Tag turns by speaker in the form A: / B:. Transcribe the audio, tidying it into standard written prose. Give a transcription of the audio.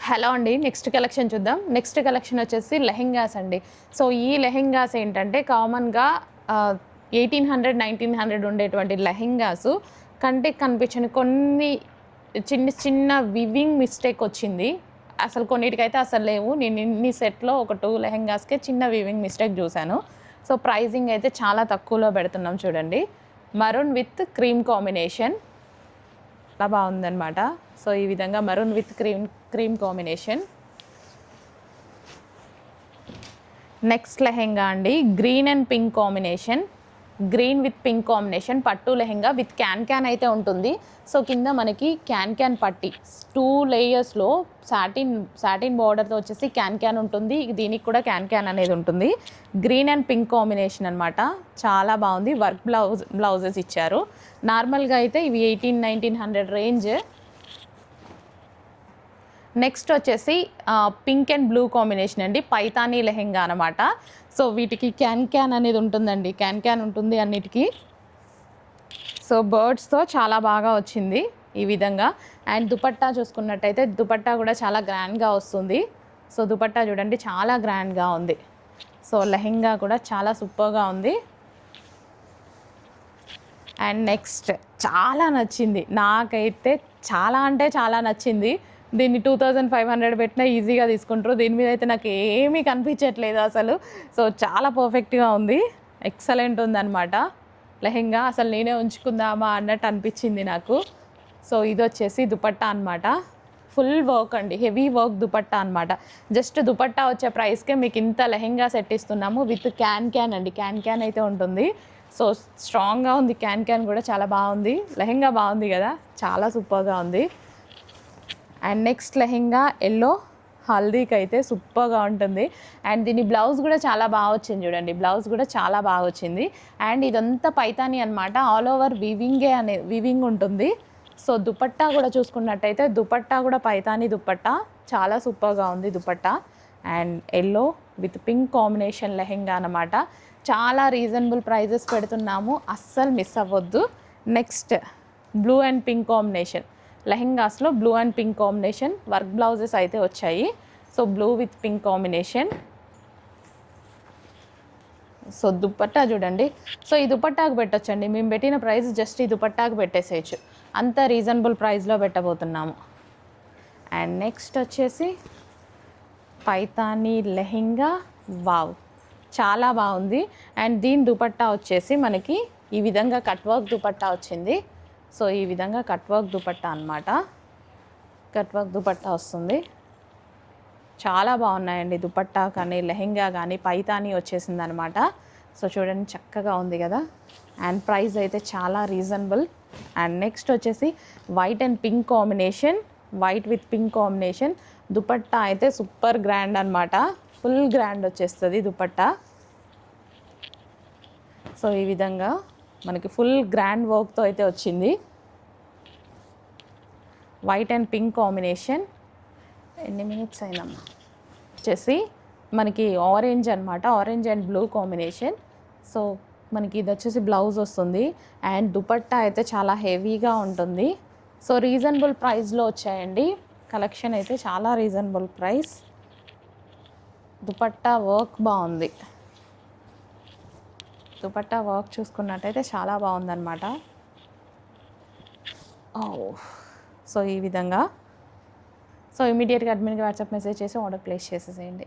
A: Hello అండి. Next collection చూద్దాం. Next collection వచ్చేసి లెహెంగాస్ అండి. సో ఈ లెహెంగాస్ ఏంటంటే కామన్‌గా 1800, 1900 ఉండేటువంటి లెహెంగాసు కంటికి కనిపించని కొన్ని చిన్న చిన్న వివింగ్ మిస్టేక్ వచ్చింది. అసలు కొన్నిటికైతే అసలు లేవు. నేను ఇన్ని సెట్‌లో ఒక 2 లెహెంగాస్‌కే చిన్న వివింగ్ మిస్టేక్ చూశాను. సో ప్రైజింగ్ అయితే చాలా తక్కువలో పెడుతున్నాం చూడండి. మరూన్ విత్ క్రీమ్ కాంబినేషన్ చాలా బాగుందనమాట. సో ఈ విధంగా maroon with cream combination. Next lehenga అండి, green and pink combination, green with pink combination పట్టు లెహెంగా విత్ క్యాన్ అయితే ఉంటుంది. సో కింద మనకి క్యాన్ పట్టి 2 లేయర్స్లో సాటిన్ బార్డర్తో వచ్చేసి క్యాన్ ఉంటుంది. దీనికి కూడా క్యాన్ అనేది ఉంటుంది. గ్రీన్ అండ్ పింక్ కాంబినేషన్ అనమాట. చాలా బాగుంది. వర్క్ బ్లౌజెస్ ఇచ్చారు. నార్మల్గా అయితే ఇవి 1800-1900 రేంజ్. నెక్స్ట్ వచ్చేసి పింక్ అండ్ బ్లూ కాంబినేషన్ అండి, పైతానీ లెహెంగా అనమాట. సో వీటికి క్యాన్ అనేది ఉంటుందండి, క్యాన్ ఉంటుంది అన్నిటికీ. సో బర్డ్స్తో చాలా బాగా వచ్చింది ఈ విధంగా. అండ్ దుపట్టా చూసుకున్నట్టయితే దుపట్టా కూడా చాలా గ్రాండ్గా వస్తుంది. సో దుపట్టా చూడండి చాలా గ్రాండ్గా ఉంది. సో లెహెంగా కూడా చాలా సూపర్గా ఉంది. అండ్ నెక్స్ట్ చాలా నచ్చింది నాకైతే, చాలా అంటే చాలా నచ్చింది. దీన్ని 2500 పెట్టినా ఈజీగా తీసుకుంటారు. దీని మీద అయితే నాకు ఏమీ కనిపించట్లేదు అసలు. సో చాలా పర్ఫెక్ట్గా ఉంది, ఎక్సలెంట్ ఉందన్నమాట లెహెంగా. అసలు నేనే ఉంచుకుందామా అన్నట్టు అనిపించింది నాకు. సో ఇది వచ్చేసి దుపట్టా అనమాట. ఫుల్ వర్క్ అండి, హెవీ వర్క్ దుపట్టా అనమాట. జస్ట్ దుపట్టా వచ్చే ప్రైస్కే మీకు ఇంత లెహెంగా సెట్ ఇస్తున్నాము. విత్ క్యాన్ అండి, క్యాన్ అయితే ఉంటుంది. సో స్ట్రాంగ్గా ఉంది, క్యాన్ కూడా చాలా బాగుంది. లెహెంగా బాగుంది కదా, చాలా సూపర్గా ఉంది. అండ్ నెక్స్ట్ లెహెంగా ఎల్లో, హల్దీకి అయితే సూపర్గా ఉంటుంది. అండ్ దీని బ్లౌజ్ కూడా చాలా బాగా వచ్చింది చూడండి, బ్లౌజ్ కూడా చాలా బాగా వచ్చింది. అండ్ ఇదంతా పైతానీ అనమాట, ఆల్ ఓవర్ వివింగ్ ఉంటుంది. సో దుపట్టా కూడా చూసుకున్నట్టయితే దుపట్టా కూడా పైతానీ దుపట్టా, చాలా సూపర్గా ఉంది dupatta. And yellow with pink combination lehenga అనమాట. చాలా రీజనబుల్ ప్రైజెస్ పెడుతున్నాము, అస్సలు మిస్ అవ్వద్దు. Next blue and pink combination లెహెంగాస్లో, blue and pink combination work blouses అయితే వచ్చాయి. So blue with pink combination. So dupatta చూడండి. సో ఈ దుపట్టాకు పెట్టొచ్చండి, మేము పెట్టిన ప్రైస్ జస్ట్ ఈ దుపట్టాకు పెట్టేసేయచ్చు, అంత రీజనబుల్ ప్రైస్లో పెట్టబోతున్నాము. అండ్ నెక్స్ట్ వచ్చేసి పైతానీ లెహెంగా, వావ్ చాలా బాగుంది. అండ్ దీని దుపట్టా వచ్చేసి మనకి ఈ విధంగా కట్ వర్క్ దుపట్టా వచ్చింది. సో ఈ విధంగా కట్ వర్క్ దుపట్టా అనమాట, కట్ వర్క్ దుపట్టా వస్తుంది. చాలా బాగున్నాయండి దుపట్టా కానీ లెహెంగా కానీ, పైతానీ వచ్చేసింది అనమాట. సో చూడండి చక్కగా ఉంది కదా. అండ్ ప్రైస్ అయితే చాలా రీజనబుల్. అండ్ నెక్స్ట్ వచ్చేసి white and pink combination, white with pink combination dupatta అయితే సూపర్ గ్రాండ్ అనమాట, ఫుల్ గ్రాండ్ వచ్చేస్తుంది దుపట్టా. సో ఈ విధంగా మనకి ఫుల్ గ్రాండ్ వర్క్తో అయితే వచ్చింది. White and pink combination. ఎన్ని మినిట్స్ అయిందమ్మా? వచ్చేసి మనకి ఆరెంజ్ అనమాట, orange and blue combination. So మనకి ఇది వచ్చేసి బ్లౌజ్ వస్తుంది. అండ్ దుపట్టా అయితే చాలా హెవీగా ఉంటుంది. సో రీజనబుల్ ప్రైస్లో వచ్చాయండి, కలెక్షన్ అయితే చాలా రీజనబుల్ ప్రైస్. దుపట్టా వర్క్ బాగుంది, దుపట్టా వర్క్ చూసుకున్నట్టయితే చాలా బాగుందన్నమాట. సో ఈ విధంగా. సో ఇమీడియట్గా అడ్మిన్కి వాట్సాప్ మెసేజ్ చేసి ఆర్డర్ ప్లేస్ చేసేసేయండి.